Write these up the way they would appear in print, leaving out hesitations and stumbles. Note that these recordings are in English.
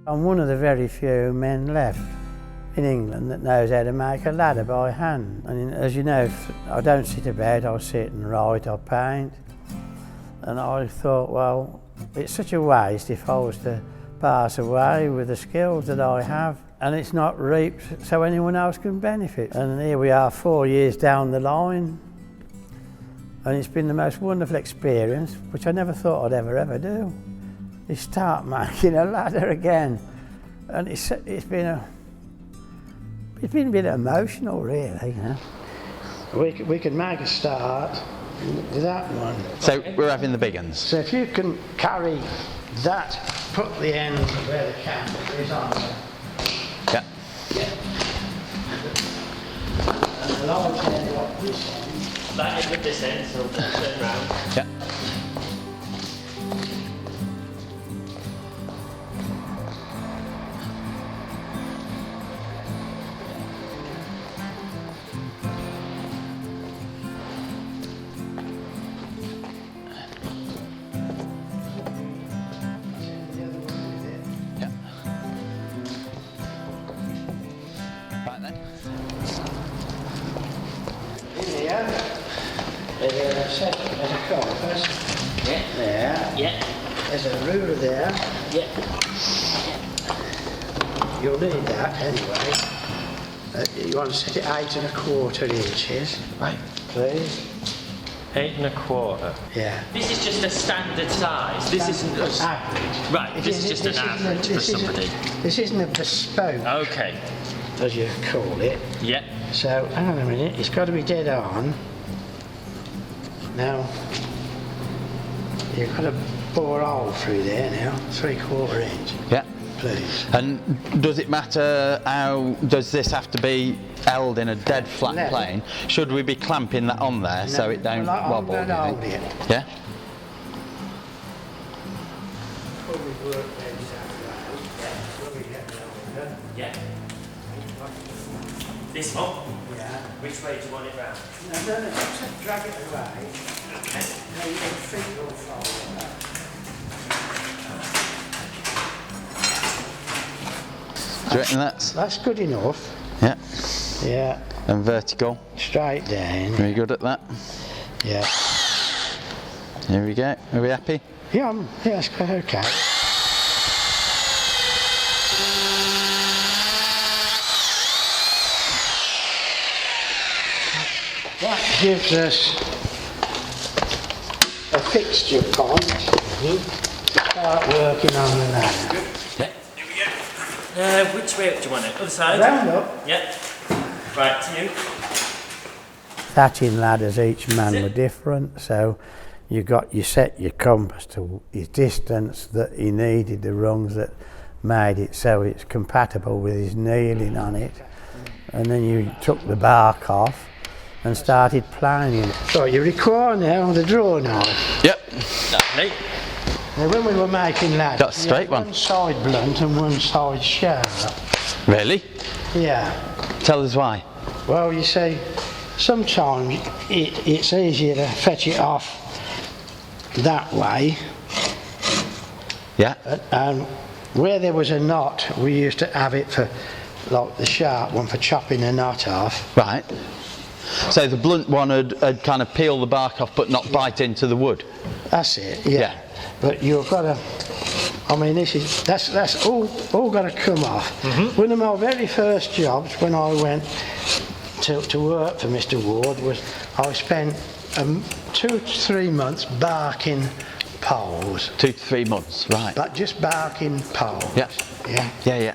I'm one of the very few men left in England that knows how to make a ladder by hand. And as you know, I don't sit about, I sit and write, I paint. And I thought, well, it's such a waste if I was to pass away with the skills that I have and it's not reaped so anyone else can benefit. And here we are 4 years down the line, and it's been the most wonderful experience, which I never thought I'd ever do. You start making a ladder again, and it's been a bit emotional, really. You know? We can make a start with that one. So we're having the big ones. So if you can carry that, put the end where the camber is on there. Yeah. Yeah. And the large end like this end. That end with this end, so turn round. Yeah. There's a compass. Yeah. There. Yeah. There's a ruler there. Yeah. You'll need that anyway. You want to set it 8 1/4 inches. Right. Please. 8 1/4. Yeah. This is just a standard size. This isn't a average. Right. This is just an average for somebody. This isn't a bespoke, Okay. as you call it. Yeah. So hang on a minute. It's got to be dead on. Now, you've got to bore a hole through there now, 3/4 inch. Yeah. Please. And does it matter how, does this have to be held in a dead flat No. plane? Should we be clamping that on there so it don't Well, wobble? I'm do you going to think? hold it. Yeah? Probably work then Saturday. Yeah. This one. Yeah. Which way do you want it round? No, just drag it away. Okay. Now your feet will fall. Do you reckon that's? That's good enough. Yeah. Yeah. And vertical. Straight down. Very good at that. Yeah. Here we go. Are we happy? Yeah, that's okay. That gives us a fixture point to start working on the ladder. Yeah. Here we go. Which way do you want it? Other side? Round up. Yeah. Right, to you. Thatching ladders, each man were different, so you set your compass to his distance that he needed, the rungs that made it so it's compatible with his kneeling on it, and then you took the bark off and started planing it. So you require now the draw knife. Yep. Lovely. Now when we were making ladders, Got a straight we had one. side blunt and one side sharp. Really? Yeah. Tell us why. Well, you see, sometimes it's easier to fetch it off that way. Yeah. And where there was a knot, we used to have it for, like the sharp one, for chopping the knot off. Right. So the blunt one would kind of peel the bark off but not bite into the wood. That's it, yeah. But you've got to, I mean, that's all got to come off. Mm-hmm. One of my very first jobs when I went to work for Mr. Ward was I spent 2 to 3 months barking poles. 2 to 3 months, right. But just barking poles. Yeah. Yeah. Yeah, yeah.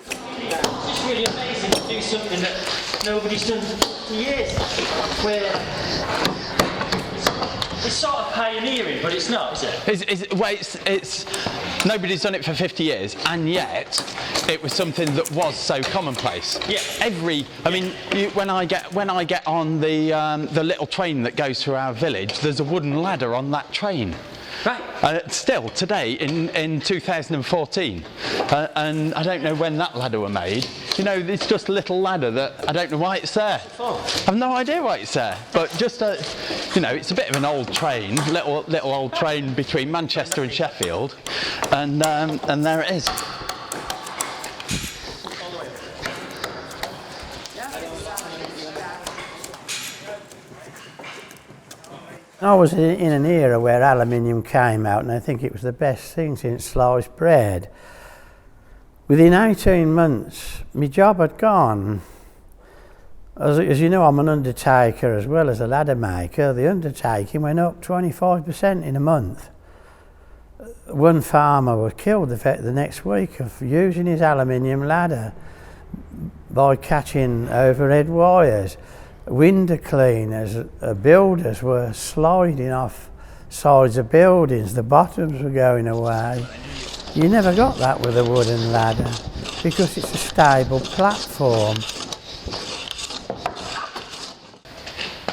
It's just really amazing to do something that nobody's done for years. Where it's sort of pioneering, but it's not, is it? Well, it's nobody's done it for 50 years, and yet it was something that was so commonplace. Yeah. I mean, when I get on the little train that goes through our village, there's a wooden ladder on that train. Right. Still today in 2014, and I don't know when that ladder were made. You know, it's just a little ladder that I don't know why it's there. I've no idea why it's there, but just you know, it's a bit of an old train, little old train between Manchester and Sheffield, and there it is. I was in an era where aluminium came out, and I think it was the best thing since sliced bread. Within 18 months, my job had gone. As you know, I'm an undertaker as well as a laddermaker. The undertaking went up 25% in a month. One farmer was killed the next week of using his aluminium ladder by catching overhead wires. Window cleaners, builders were sliding off sides of buildings, the bottoms were going away. You never got that with a wooden ladder because it's a stable platform.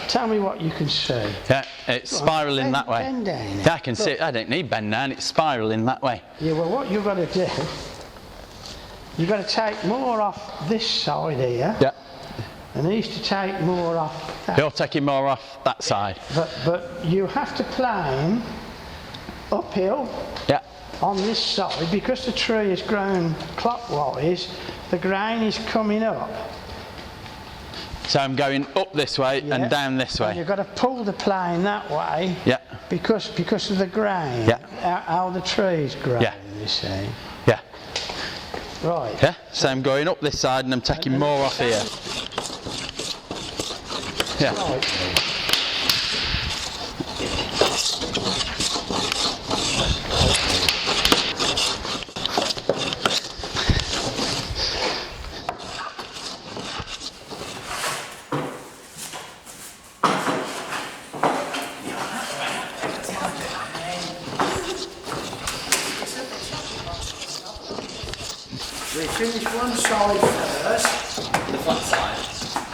Tell me what you can see. Yeah, it's spiralling that way. Bend down. Yeah, I can see it. I don't need bend down, it's spiralling that way. Yeah, well, what you've got to do, you've got to take more off this side here. Yeah. And he used to take more off that. You're taking more off that side. But you have to plane uphill on this side because the tree has grown clockwise, the grain is coming up. So I'm going up this way and down this way. And you've got to pull the plane that way because of the grain, how the tree's grown, you see. Yeah. Right. Yeah, so I'm going up this side and I'm taking more off here. Yeah. Right. We finish one side first. The front side.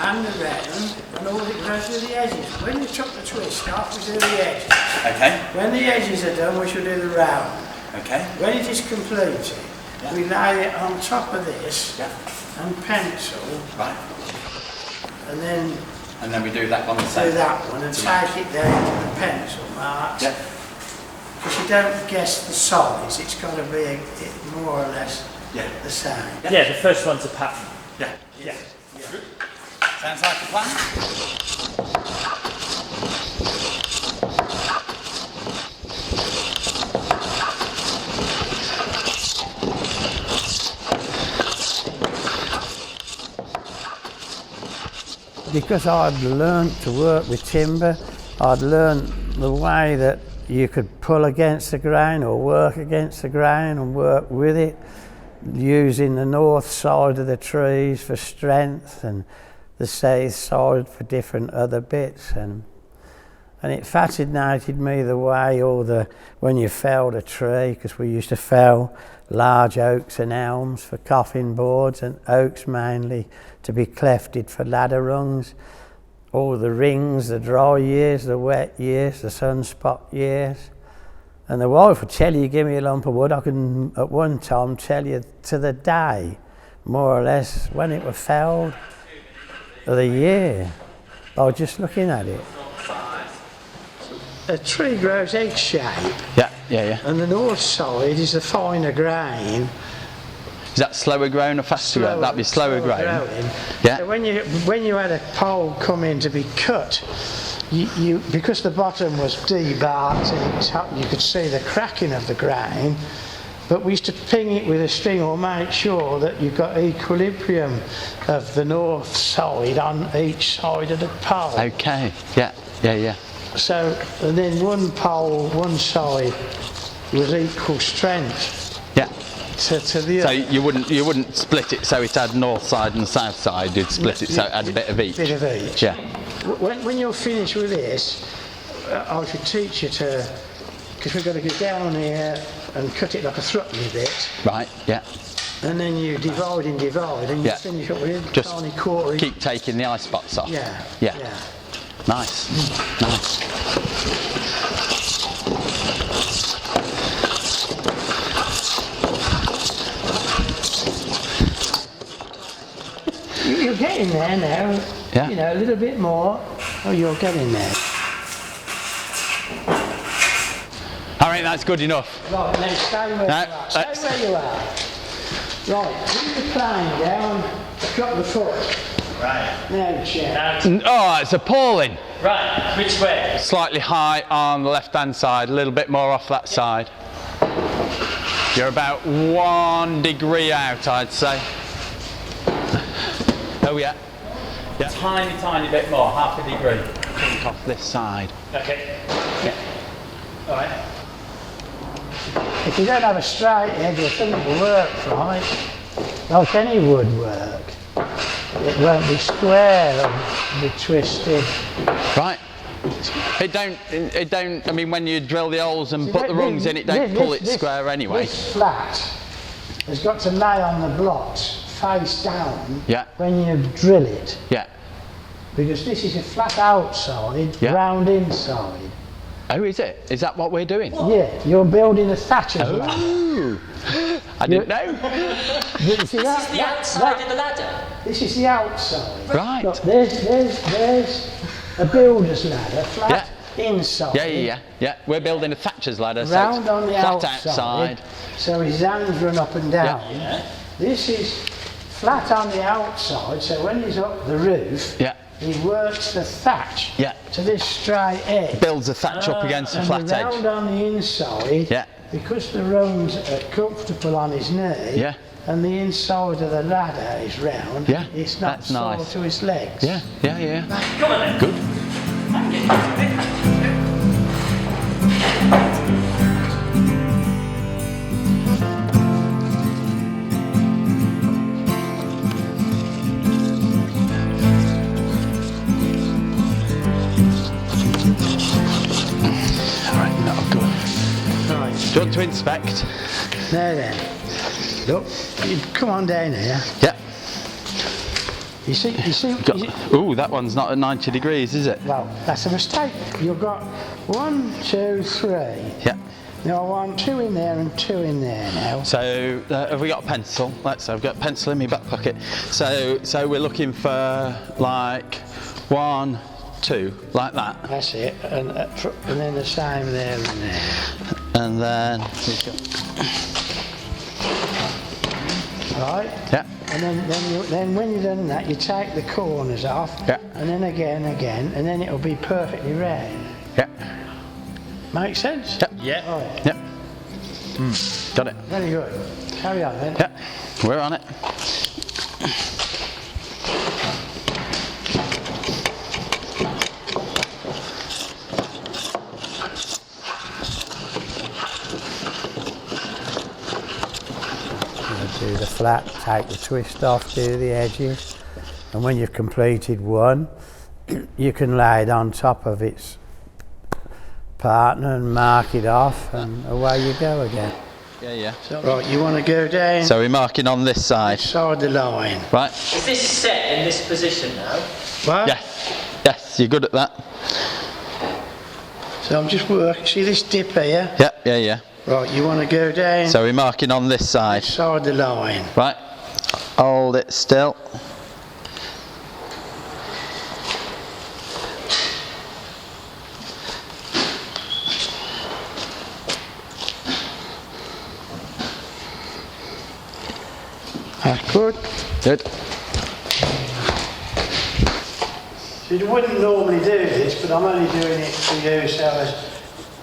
And the round, and all it goes to the edges. When you chop the twist off, we do the edges. Okay. When the edges are done, we should do the round. Okay. When it is completed, we lay it on top of this and pencil. Right. And then we do that one the same. do that one and take it down to the pencil marks. Yeah. Because you don't guess the size, it's got to be more or less the same. Yeah, the first one's a pattern. Yeah. Yeah. Good. Sounds like a plan. Because I'd learnt to work with timber, I'd learnt the way that you could pull against the grain or work against the grain and work with it, using the north side of the trees for strength and the south side for different other bits, and it fascinated me the way when you felled a tree, because we used to fell large oaks and elms for coffin boards, and oaks mainly to be clefted for ladder rungs. All the rings, the dry years, the wet years, the sunspot years. And the wife would tell you, give me a lump of wood, I can at one time tell you to the day, more or less, when it was felled, of the year, by just looking at it. A tree grows egg-shaped. Yeah. And the north side is the finer grain. Is that slower grown or faster grown? That'd be slower grown. Yeah. So when you had a pole come in to be cut, you because the bottom was debarked and you could see the cracking of the grain, but we used to ping it with a string or make sure that you got equilibrium of the north side on each side of the pole. Okay. Yeah. So, and then one pole, one side was equal strength. Yeah. To the so other. you wouldn't split it so it had north side and south side. You'd split it so it had a bit of each. Bit of each. Yeah. When you're finished with this, I should teach you to, because we've got to go down here and cut it like a threepenny bit. Right. Yeah. And then you divide and you finish up with just tiny quarter. Keep taking the eye spots off. Yeah. Nice. Nice. getting there now. Yeah. You know, a little bit more. Oh, you're getting there. I think that's good enough. Right, now stay where you are. Stay where you are. Right, put the plane down, drop the foot. Right. Now check. Oh, it's appalling. Right, which way? Slightly high on the left-hand side, a little bit more off that side. You're about 1 degree out, I'd say. Oh yeah. Yeah. Tiny bit more, half a degree. Think off this side. Okay. Yeah. All right. If you don't have a straight edge, your thing will work right. Like any woodwork. It won't be square or be twisted. Right. It don't, I mean, when you drill the holes and put the rungs in, it don't pull it square anyway. This flat has got to lay on the blocks face down when you drill it. Yeah. Because this is a flat outside, round inside. Oh, is it? Is that what we're doing? Yeah, you're building a thatcher's ladder. Oh, I didn't know. This is the outside of the ladder? This is the outside. Right. Look, there's a builder's ladder, flat inside. Yeah. We're building a thatcher's ladder, Round so on the flat outside, so his hands run up and down. Yeah. This is flat on the outside, so when he's up the roof, he works the thatch to this straight edge. Builds the thatch up against the flat edge. Round on the inside, because the rungs are comfortable on his knee, and the inside of the ladder is round, it's not sore to his legs. Yeah. Come on then. Good. I'm getting used to it. Do you want to inspect? Now then, look, you come on down here. Yeah. You see. Ooh, that one's not at 90 degrees, is it? Well, that's a mistake. You've got 1, 2, 3. Yeah. Now I want 2 in there and 2 in there now. So have we got a pencil? I've got a pencil in my back pocket. So we're looking for like 1, 2, like that. That's it, and then the same there and there. And then right? Yeah. And then when you've done that, you take the corners off. Yeah. And then again, and then it'll be perfectly round. Yeah. Make sense? Yeah. Right. Yeah. Got it. Very good. Carry on then. Yeah. We're on it. Do the flat, take the twist off, do the edges, and when you've completed one, you can lay it on top of its partner and mark it off, and away you go again. Yeah. Right, you want to go down. So we're marking on this side. Side the line. Right. Is this set in this position now? What? Yes, you're good at that. So I'm just working. See this dip here? Yeah. Right, you want to go down. So we're marking on this side. Side the line. Right. Hold it still. That's good. Good. So you wouldn't normally do this, but I'm only doing it for you so as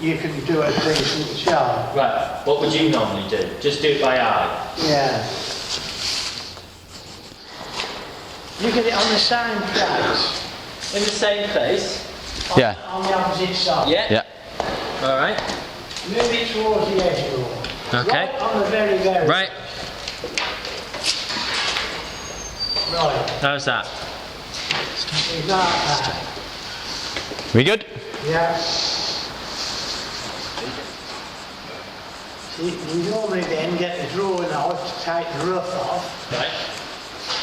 you can do a decent job. Right, what would you normally do? Just do it by eye? Yeah. You get it on the same place. In the same place? Yeah. On the opposite side. Yeah. Alright. Move it towards the edge of the Okay. Right on the very Right. Right. How's that? Is that? We good? Yeah. See, you normally then get the drawing knife to take the rough off. Right.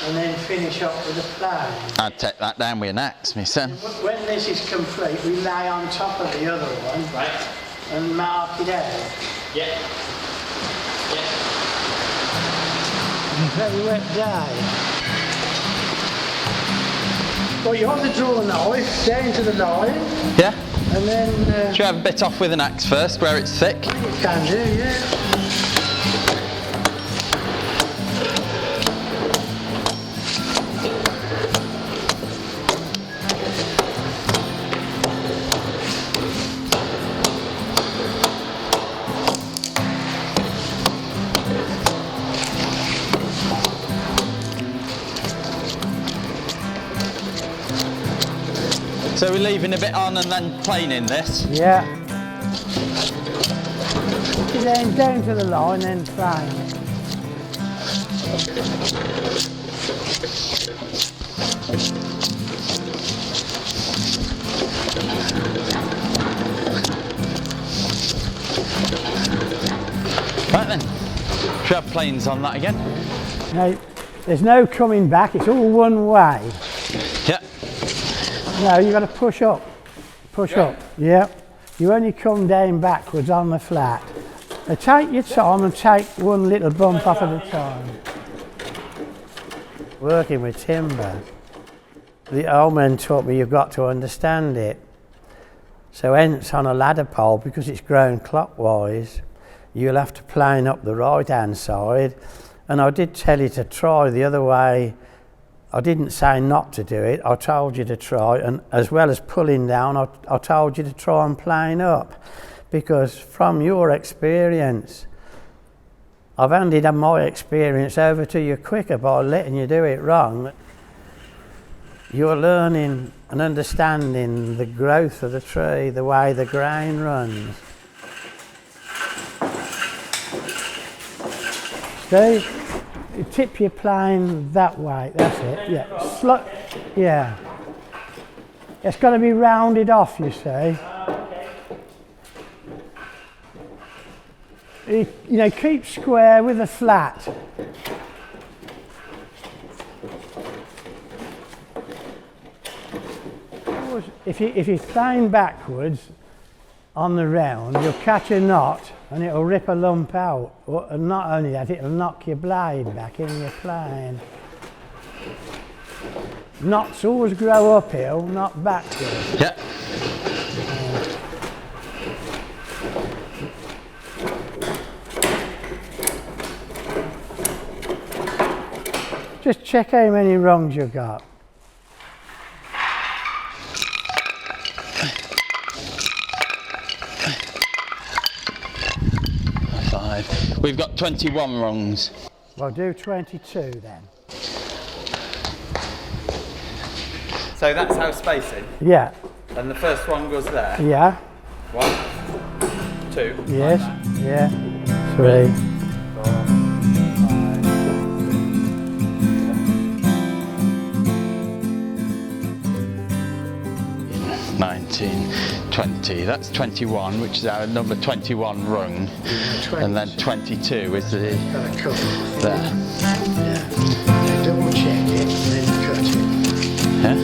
And then finish up with a plane. I'd take that down with an axe, my son. When this is complete, we lay on top of the other one. Right. And mark it out. Yeah. Very wet day. Well, you have to draw a knife down to the line, Yeah? and then Should we have a bit off with an axe first, where it's thick? you can do, yeah. So we're leaving a bit on and then planing this? Yeah. Then down to the line and plane it. Right then, should we have planes on that again? No, there's no coming back, it's all one way. Yeah. No, you've got to push up. Push up. Yeah. You only come down backwards on the flat. Now take your time and take one little bump off at a time. Working with timber, the old man taught me you've got to understand it. So hence on a ladder pole, because it's grown clockwise, you'll have to plane up the right hand side. And I did tell you to try the other way. I didn't say not to do it, I told you to try, and as well as pulling down, I told you to try and plane up. Because from your experience, I've handed my experience over to you quicker by letting you do it wrong. You're learning and understanding the growth of the tree, the way the grain runs. See? You tip your plane that way, that's it, yeah. Yeah. It's got to be rounded off, you see. You know, keep square with a flat. If you plane backwards on the round, you'll catch a knot and it'll rip a lump out. And not only that, it'll knock your blade back in your plane. Knots always grow uphill, not backwards. Yeah. Just check how many rungs you've got. We've got 21 rungs. Well, do 22 then. So that's our spacing? Yeah. And the first one goes there? Yeah. 1, 2. Yes. Like yeah. 3. 4, 19, 20, that's 21, which is our number 21 rung, and then 22 is the there. Yeah. Double check it and then cut it. Yeah.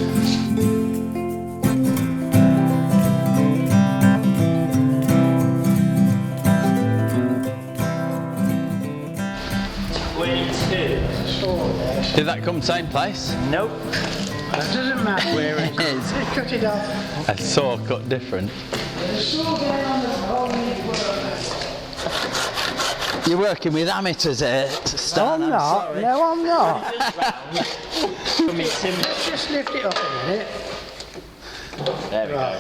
Did that come same place? Nope. That doesn't matter where it is. Cut it off. A saw cut different. You're working with amateurs here to start. I'm not. Sorry. No, I'm not. Let's just lift it up a minute. There we go.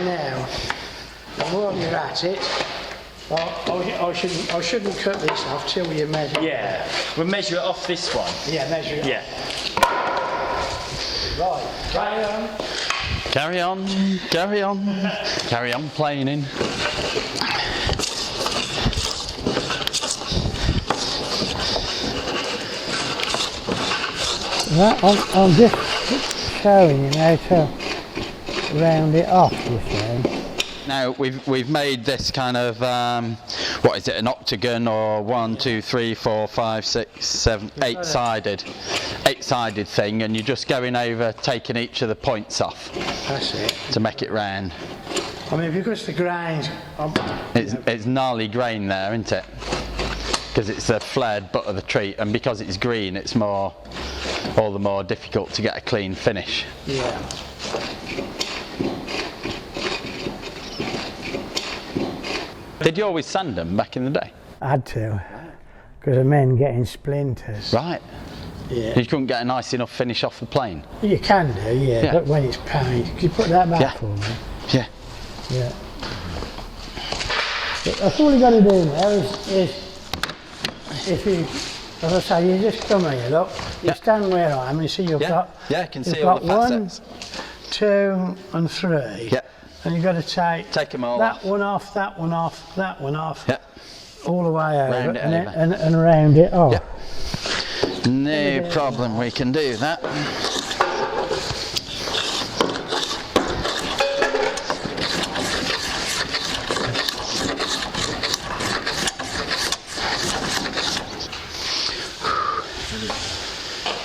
Now, while you're at it, I shouldn't cut this off till you measure. Yeah, we'll measure it off this one. Yeah, measure it. Yeah. Right, carry on. Carry on, carry on, carry on planing. I'm just showing you how to round it off, you see. Now we've made this kind of what is it, an octagon or 1, 2, 3, 4, 5, 6, 7, 8-sided thing, and you're just going over taking each of the points off. That's it. To make it round. I mean, because the grains... It's gnarly grain there, isn't it? Because it's a flared butt of the tree, and because it's green, it's all the more difficult to get a clean finish. Yeah. Did you always sand them back in the day? I had to, because of men getting splinters. Right. Yeah. You couldn't get a nice enough finish off the plane? You can do, yeah, but when it's paint, can you put that back for me? Yeah. Yeah. But that's all you got to do now is if you, as I say, you just come here, look, you stand where I am and see you've got, I can see you've all got the facets. 1, 2 and 3. Yeah. And you've got to take them all that off. one off, that one off, that one off, Yeah. all the way over, Round it over. And round it off. Yeah. No problem, we can do that.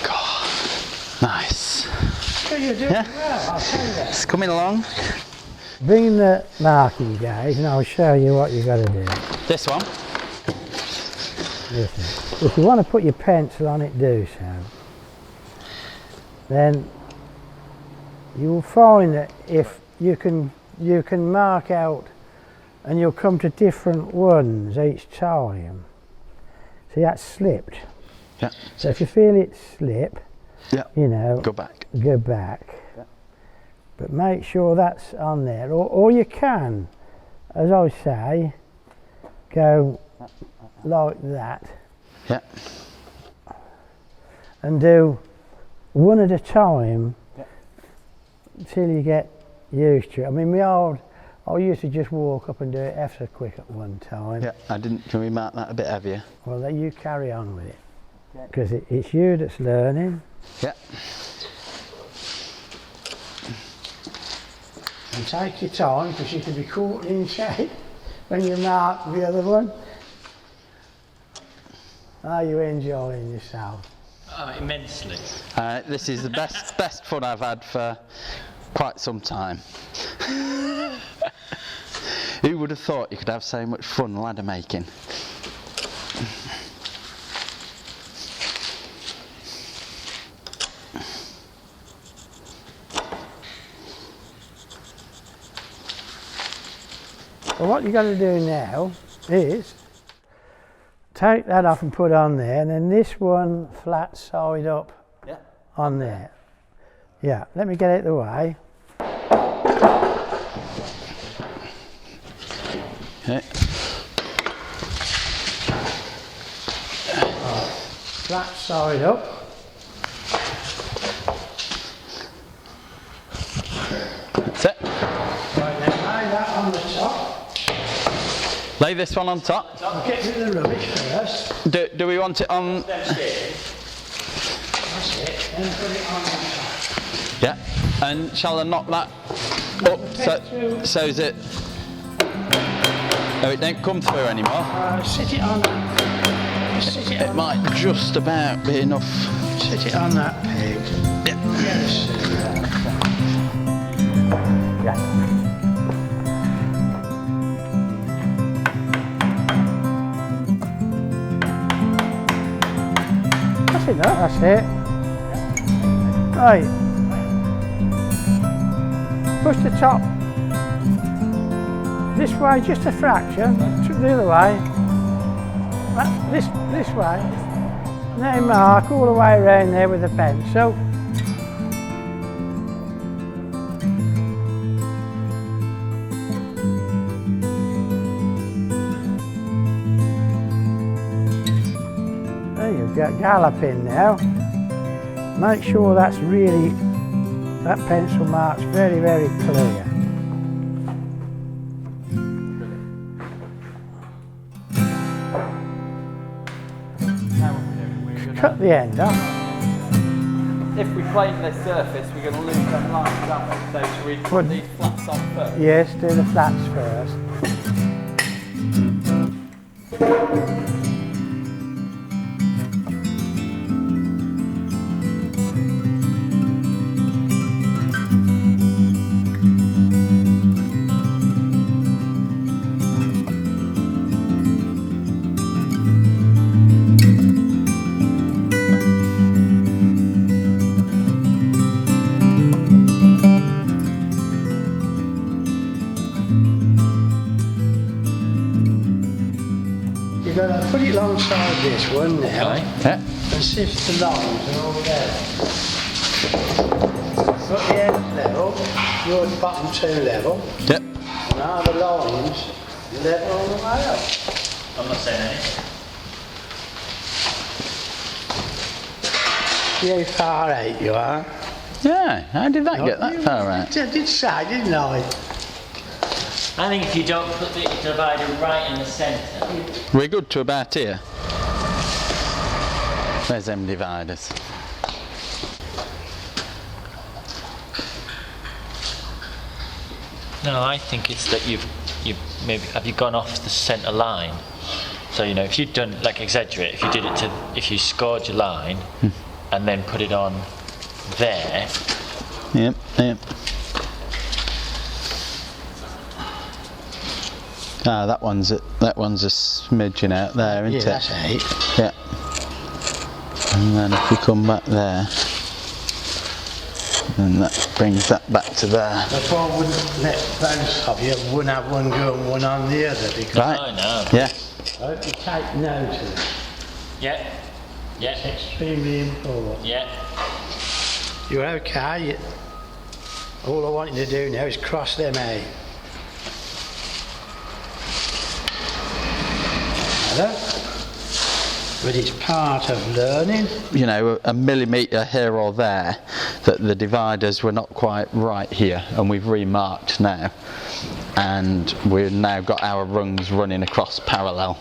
God, nice. So you're doing well, I'll tell you that. It's coming along. Bring the marking gauge and I'll show you what you've got to do. This one. Listen, if you want to put your pencil on it, do so. Then you will find that if you can mark out, and you'll come to different ones each time. See, that's slipped. Yeah. So if you feel it slip, you know, go back. Go back. Yeah. But make sure that's on there, or you can, as I say, go like that. Yeah. And do one at a time till you get used to it. I mean, I used to just walk up and do it ever so quick at one time. Yeah, can we mark that a bit heavier? Well, then you carry on with it, because it's you that's learning. Yeah. And take your time, because you can be caught in shape when you mark the other one. Are you enjoying yourself? Oh, immensely. This is the best fun I've had for quite some time. Who would have thought you could have so much fun ladder making? Well, what you've got to do now is take that off and put on there, and then this one flat side up on there. Yeah, let me get it the way. Okay. Flat side up. That's it. Right, then lay that on the top. Lay this one on top. I'll get rid of the rubbish first. Do we want it on? That's it. Then put it on the top. Yeah. And shall I knock that up so that it don't come through anymore? Sit it on. Sit it It on. might just about be enough. Sit it on that peg. Yeah. Yes. Yeah. That's it. Right. Push the top this way, just a fraction. The other way. This way. Now mark all the way around there with the pencil. There you've got galloping now. Make sure that's really, that pencil mark's very, very clear. Cut the end off. If we plane this surface, we're going to lose them lines, aren't we? So should we put these flats on first? Yes, do the flats first. it alongside this one now. Okay. Yeah. And sift the lines and all that. Got the end level, your bottom two level, Yep. and all the lines level all the way up. I'm not saying anything. See how far out you are? Yeah, how did that get that far out? I did say, didn't I? I think if you don't put the divider right in the centre. We're good to about here. There's them dividers. No, I think it's that you've maybe have you gone off the centre line. So you know, if you'd done like exaggerate, if you did it to if you scored your line and then put it on there. Yep, yep. Ah, that one's a smidgen out there, isn't it? Yeah, that's it. Yeah. And then if we come back there, then that brings that back to there. That's why I wouldn't let both of you wouldn't have one go and one on the other because Right. I know. Yeah. I hope you take note of it. Yeah. Yeah. It's extremely important. Yeah. You're okay. All I want you to do now is cross them out. Hello? But it's part of learning. You know, a millimetre here or there, that the dividers were not quite right here, and we've remarked now. And we've now got our rungs running across parallel.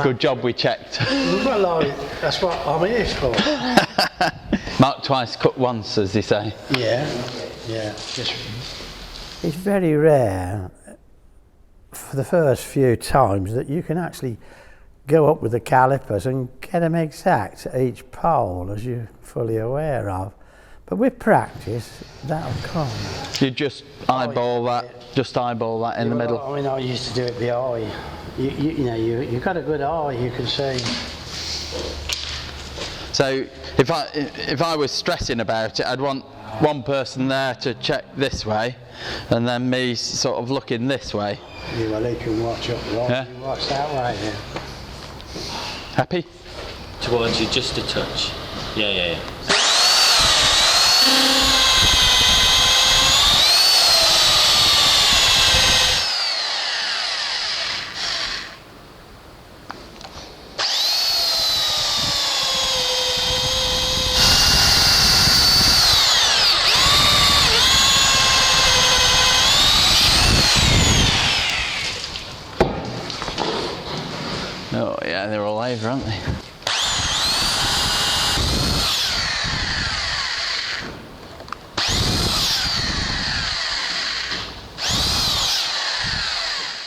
Good job we checked. Well, that's what I'm here for. Mark twice, cut once, as they say. Yeah, yeah. It's very rare for the first few times that you can actually go up with the calipers and get them exact at each pole, as you're fully aware of. But with practice, that'll come. You just eyeball that, in the middle. I mean, I used to do it the eye. You know, you've got a good eye, you can see. So if I was stressing about it, I'd want one person there to check this way, and then me sort of looking this way. Yeah, well, he can watch up right, Yeah. you watch that way then. Happy? Towards you just a touch. Yeah, yeah, yeah. Oh yeah, they're all over, aren't they?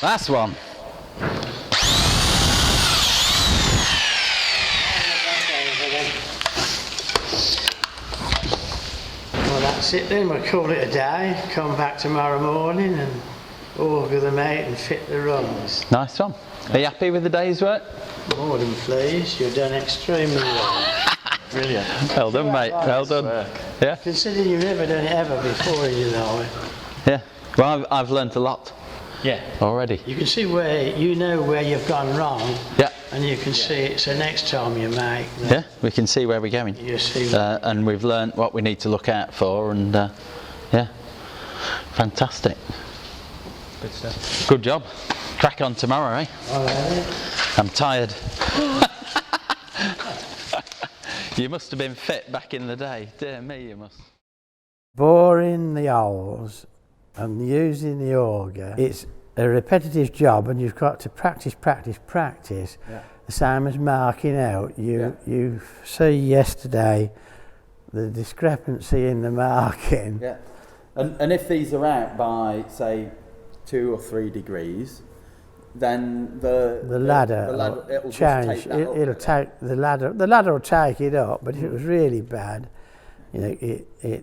Last one. Well, that's it then. We'll call it a day. Come back tomorrow morning and auger them out and fit the rungs. Nice one. Are you happy with the day's work? More than pleased. You've done extremely well. Brilliant. Well done, mate. Well done. Yeah. Considering you've never done it ever before in your life. Yeah. Well, I've learnt a lot Yeah. already. You can see where you've gone wrong. Yeah. And you can see it. So next time you make, Yeah. We can see where we're going. you see. And we've learnt what we need to look out for, and yeah, fantastic. Good stuff. Good job. Crack on tomorrow, eh? I'm tired. You must have been fit back in the day. Dear me, you must. Boring the holes and using the auger, it's a repetitive job, and you've got to practice. Yeah. The same as marking out. You see yesterday the discrepancy in the marking. Yeah. And if these are out by, say, 2 or 3 degrees, then the ladder it'll change. Just take that up, It'll take the ladder. The ladder will take it up, but if it was really bad, you know,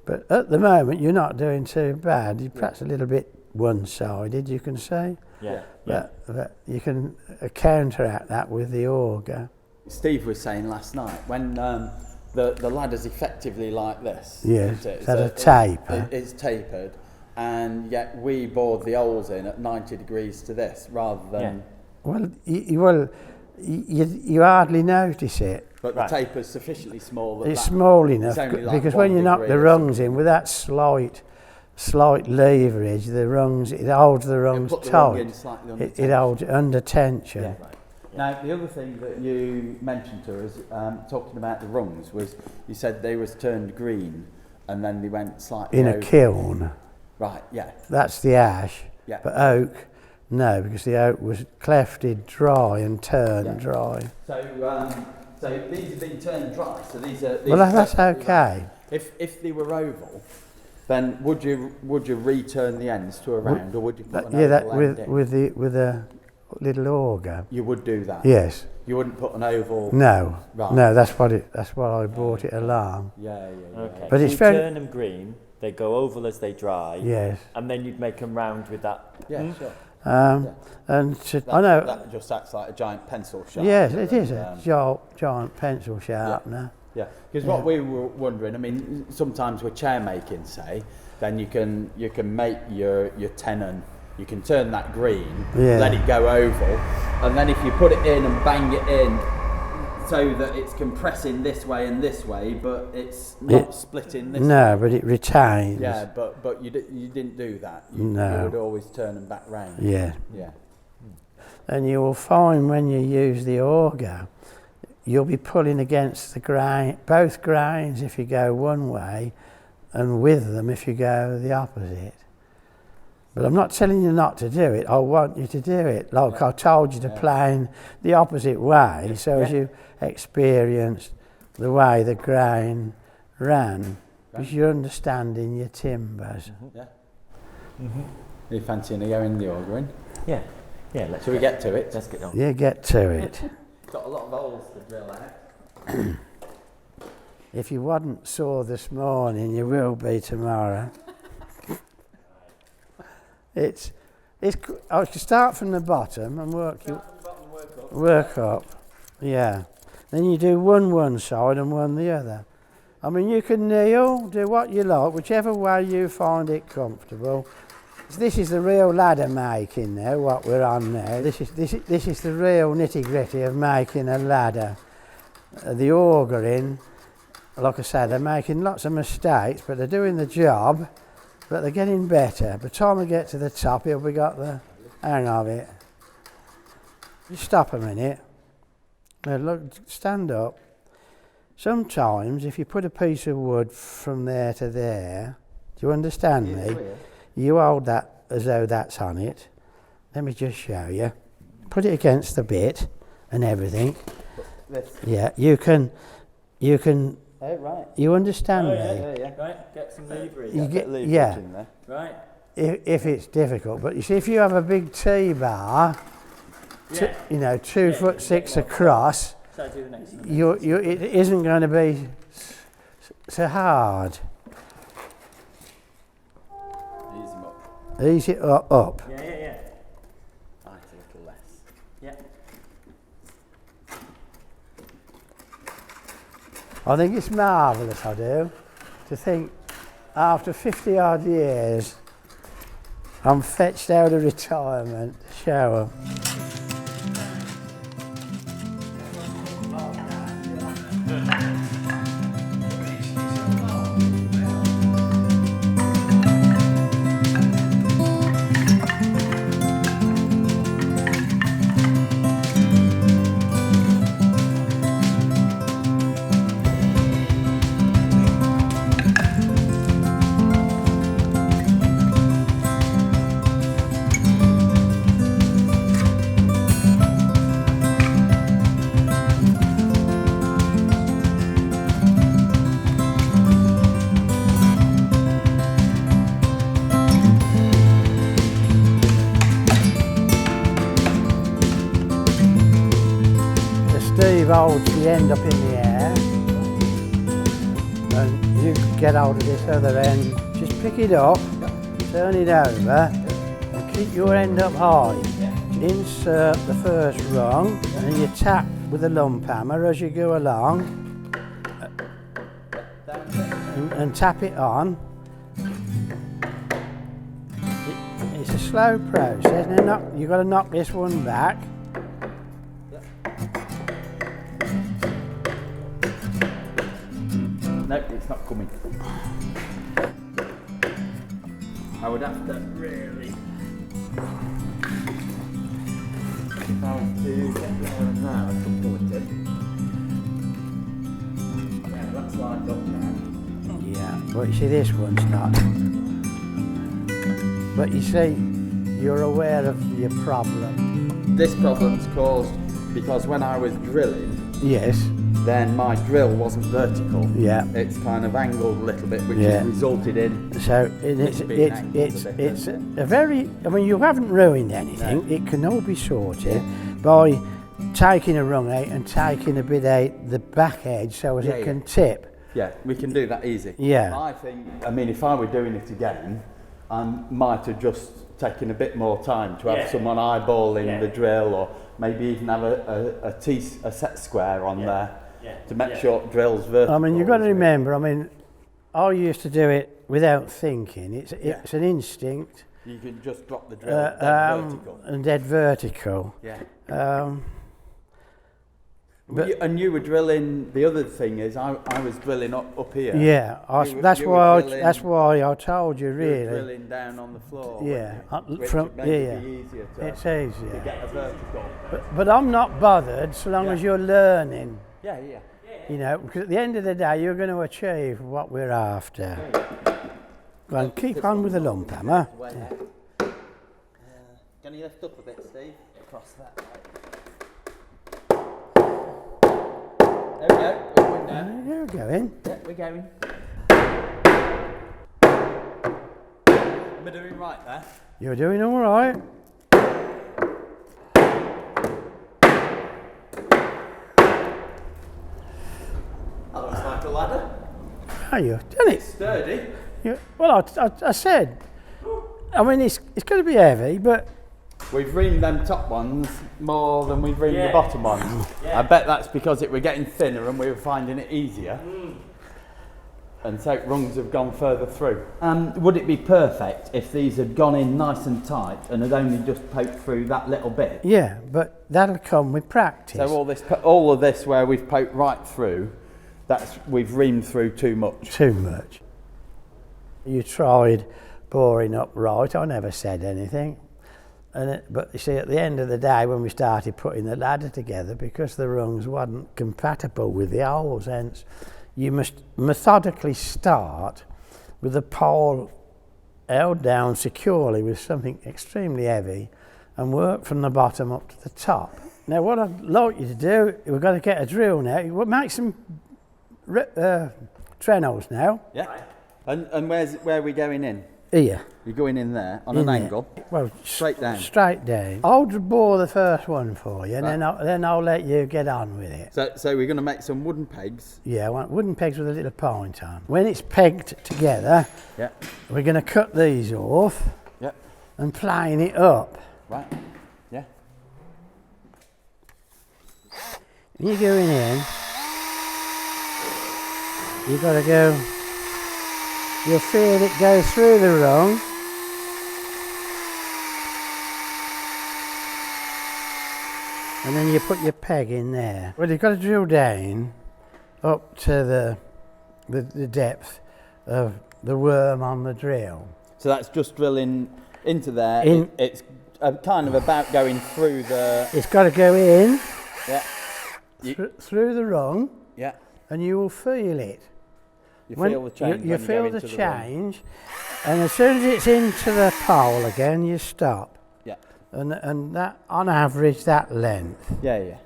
But at the moment, you're not doing too bad. You're perhaps a little bit one-sided, you can say. Yeah. But you can counteract that with the auger. Steve was saying last night, when the ladder's effectively like this. Yes, isn't it? it's at a taper. It's tapered, and yet we bored the holes in at 90 degrees to this, rather than... Well, well, you hardly notice it. But the taper's sufficiently small that it's small enough because when you knock the rungs in with that slight leverage, the rungs, it holds the rungs tight. It holds it under tension. Yeah. Right. Now, the other thing that you mentioned to us, talking about the rungs, was you said they was turned green and then they went slightly in over. A kiln. Right, yeah. That's the ash. Yeah. But oak, no, because the oak was clefted dry and turned dry. So these have been turned dry. So these are. Well, that's okay. If they were oval, then would you return the ends to a round, or would you put an oval end in? with a little auger. You would do that. Yes. You wouldn't put an oval. No. Right. No, that's what I brought it along. Yeah. Okay. But so it's you very turn them green. They go oval as they dry. Yes. And then you'd make them round with that. Yeah, sure. And I know that just acts like a giant pencil sharpener. Yes, it is a giant pencil sharpener. Yeah, because what we were wondering, I mean, sometimes with chair making, say, then you can make your tenon, you can turn that green, let it go oval, and then if you put it in and bang it in, so that it's compressing this way and this way, but it's not splitting this way. No, but it retains. Yeah, but you didn't do that. You would always turn them back round. Yeah. Yeah. And you will find when you use the auger, you'll be pulling against the grain, both grains if you go one way, and with them if you go the opposite. But I'm not telling you not to do it. I want you to do it. Like I told you to plane the opposite way, so as you experienced the way the grain ran, because you're understanding your timbers. Yeah. Are you fancying to go in the auger in? Yeah. Yeah. Let's. Shall we get to it? Let's get on. Yeah, get to it. Got a lot of holes to drill out. If you wasn't sore this morning, you will be tomorrow. I should start from the bottom and work up. Yeah. Then you do one side and one the other. I mean, you can kneel, do what you like, whichever way you find it comfortable. This is the real ladder making now, what we're on now. This is the real nitty-gritty of making a ladder. The augering, like I said, they're making lots of mistakes, but they're doing the job. But they're getting better. By the time we get to the top, here we got the hang of it. Just stop a minute. Now look, stand up. Sometimes, if you put a piece of wood from there to there, do you understand me? You hold that as though that's on it. Let me just show you. Put it against the bit and everything. Yeah, you can. Oh, right. You understand me? Yeah. Right. Get some leverage. You get, in there. Right. If it's difficult, but you see, if you have a big T-bar, 2'6" across, So do the next one. it isn't going to be so hard. Ease them up. Ease it up. Yeah. Right, a little less. Yeah. I think it's marvellous, I do, to think after 50 odd years I'm fetched out of retirement to show 'em. Steve holds the end up in the air and you get hold of this other end, just pick it up, turn it over and keep your end up high. Insert the first rung and you tap with a lump hammer as you go along and tap it on. It's a slow process. Now you've got to knock this one back. No, it's not coming. I would have to really... If I was to get there and now, I could pull it in. Yeah, that's lined up now. Yeah, but you see this one's not. But you see, you're aware of your problem. This problem's caused because when I was drilling, Yes. then my drill wasn't vertical. Yeah. It's kind of angled a little bit, which Yeah. has resulted in... So it's a very, I mean, you haven't ruined anything. It can all be sorted by taking a rung out and taking a bit out the back edge so as it can tip. Yeah, we can do that easy. Yeah. I think, I mean, if I were doing it again, I might have just taken a bit more time to have someone eyeballing the drill, or maybe even have a set square on there to make sure it drills vertical. I mean, you've got to remember, I mean, I used to do it without thinking. It's an instinct. You can just drop the drill dead vertical. And dead vertical. Yeah. But And you were drilling. The other thing is, I was drilling up here. yeah, that's why I told you You were really. drilling down on the floor. Yeah, which from would maybe yeah, be easier to, it's to easier. get a vertical. But I'm not bothered so long as you're learning. Yeah, yeah. You know, because at the end of the day, you're going to achieve what we're after. Go on, keep on with the lump hammer. Can you lift up a bit, Steve? Across that. There we go. We're going down. You're going. Yeah, we're going. Am I doing right there? You're doing all right. That looks like a ladder. Are you done it? Sturdy. Well, I said. I mean, it's going to be heavy, but We've reamed them top ones more than we've reamed the bottom ones. I bet that's because it were getting thinner and we were finding it easier. And so rungs have gone further through. Would it be perfect if these had gone in nice and tight and had only just poked through that little bit? yeah, but that'll come with practice. So all of this where we've poked right through, we've reamed through too much. Too much. You tried boring up right. I never said anything. But you see, at the end of the day, when we started putting the ladder together, because the rungs wasn't compatible with the holes, hence you must methodically start with the pole held down securely with something extremely heavy and work from the bottom up to the top. Now, what I'd like you to do, we've got to get a drill now. We'll make some trennos now. Yeah. And where are we going in? Here. You're going in there on an angle. Well, straight down. Straight down. I'll bore the first one for you, and then I'll let you get on with it. So we're going to make some wooden pegs. Yeah, I want wooden pegs with a little point on. When it's pegged together, Yeah. we're going to cut these off Yeah. and plane it up. Right. Yeah. You're going in. You've got to go. You'll feel it go through the rung. And then you put your peg in there. Well, you've got to drill down up to the depth of the worm on the drill. So that's just drilling into there. It's kind of about going through the... It's got to go in Yeah. through the rung, Yeah. and you will feel it. You feel the change. You feel the change, and as soon as it's into the pole again, you stop. Yeah. And that, on average, that length. Yeah, yeah.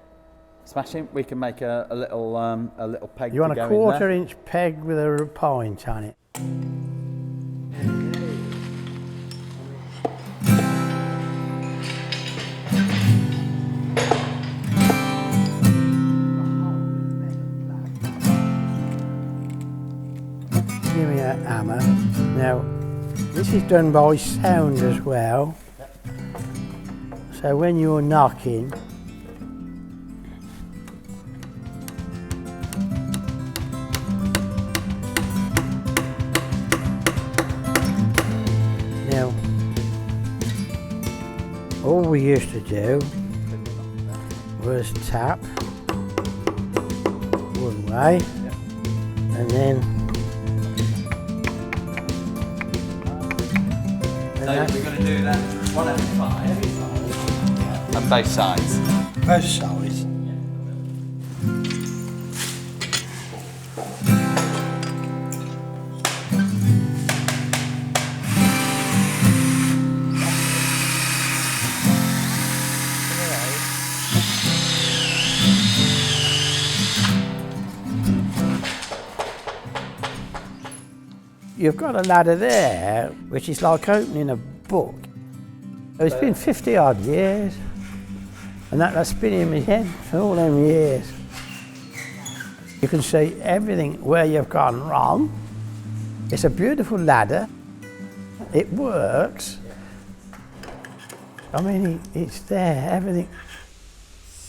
Smashing. We can make a little peg. You want to a go in there. 1/4 inch peg with a point on it. Give me a hammer. Now, this is done by sound as well. So when you're knocking, now, all we used to do was tap one way And then So we're going to do that 1 at 5 on both sides. both sides. You've got a ladder there, which is like opening a book. It's been 50 odd years, and that's been in my head for all them years. You can see everything where you've gone wrong. It's a beautiful ladder. It works. I mean, it's there, everything.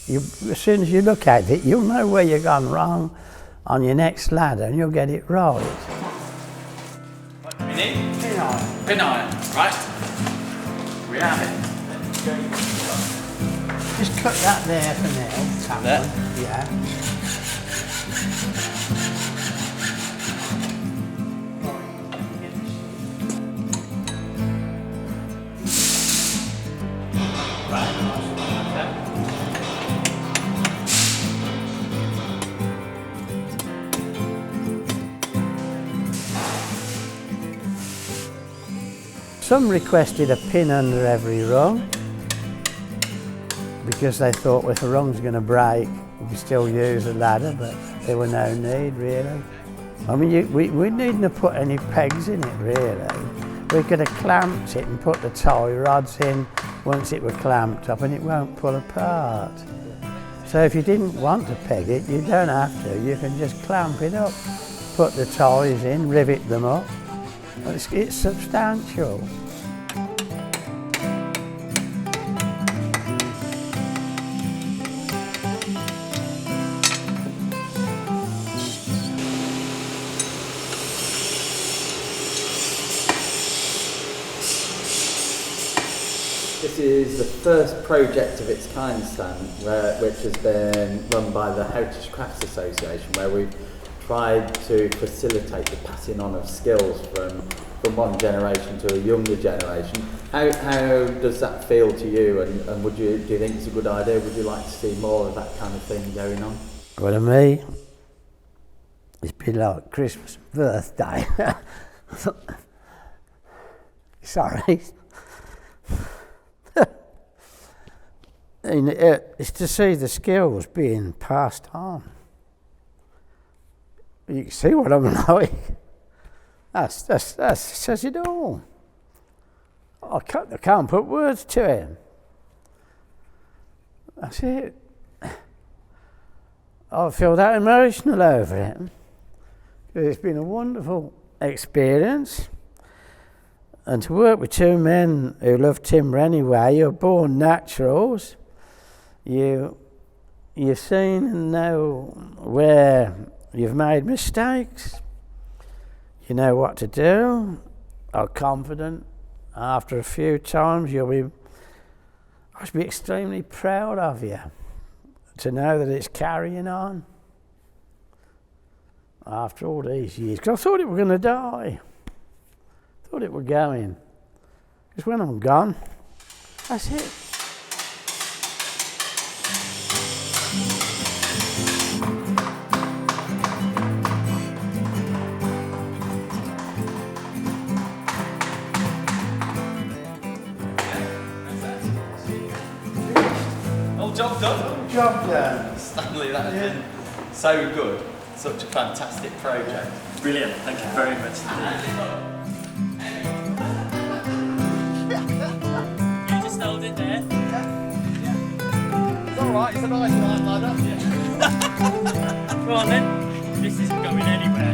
As soon as you look at it, you'll know where you've gone wrong on your next ladder, and you'll get it right. Pin iron, right? We have it. Just cut that there for now. There? Yeah. Some requested a pin under every rung because they thought, well, if a rung's going to break, we could still use a ladder, but there were no need, really. I mean, we needn't have put any pegs in it, really. We could have clamped it and put the tie rods in once it were clamped up, and it won't pull apart. So if you didn't want to peg it, you don't have to. You can just clamp it up, put the ties in, rivet them up. It's substantial. This is the first project of its kind, Stan, which has been run by the Heritage Crafts Association, where we've tried to facilitate the passing on of skills from one generation to a younger generation. How does that feel to you, and do you think it's a good idea? Would you like to see more of that kind of thing going on? Well, to me, it's been like Christmas birthday. Sorry. And it's to see the skills being passed on. You can see what I'm like. That says it all. I can't put words to it. That's it. I feel that emotional over it. It's been a wonderful experience. And to work with two men who love timber anyway, you're born naturals. You've seen and know where you've made mistakes. You know what to do. I'm confident after a few times I should be extremely proud of you to know that it's carrying on after all these years. Because I thought it were going to die. I thought it were going. Because when I'm gone, that's it. Job done. Job done. Stanley, that has been so good. Such a fantastic project. Brilliant. Thank you very much indeed. You just hold it there. It's alright, it's a nice line ladder. Go on then. This isn't going anywhere.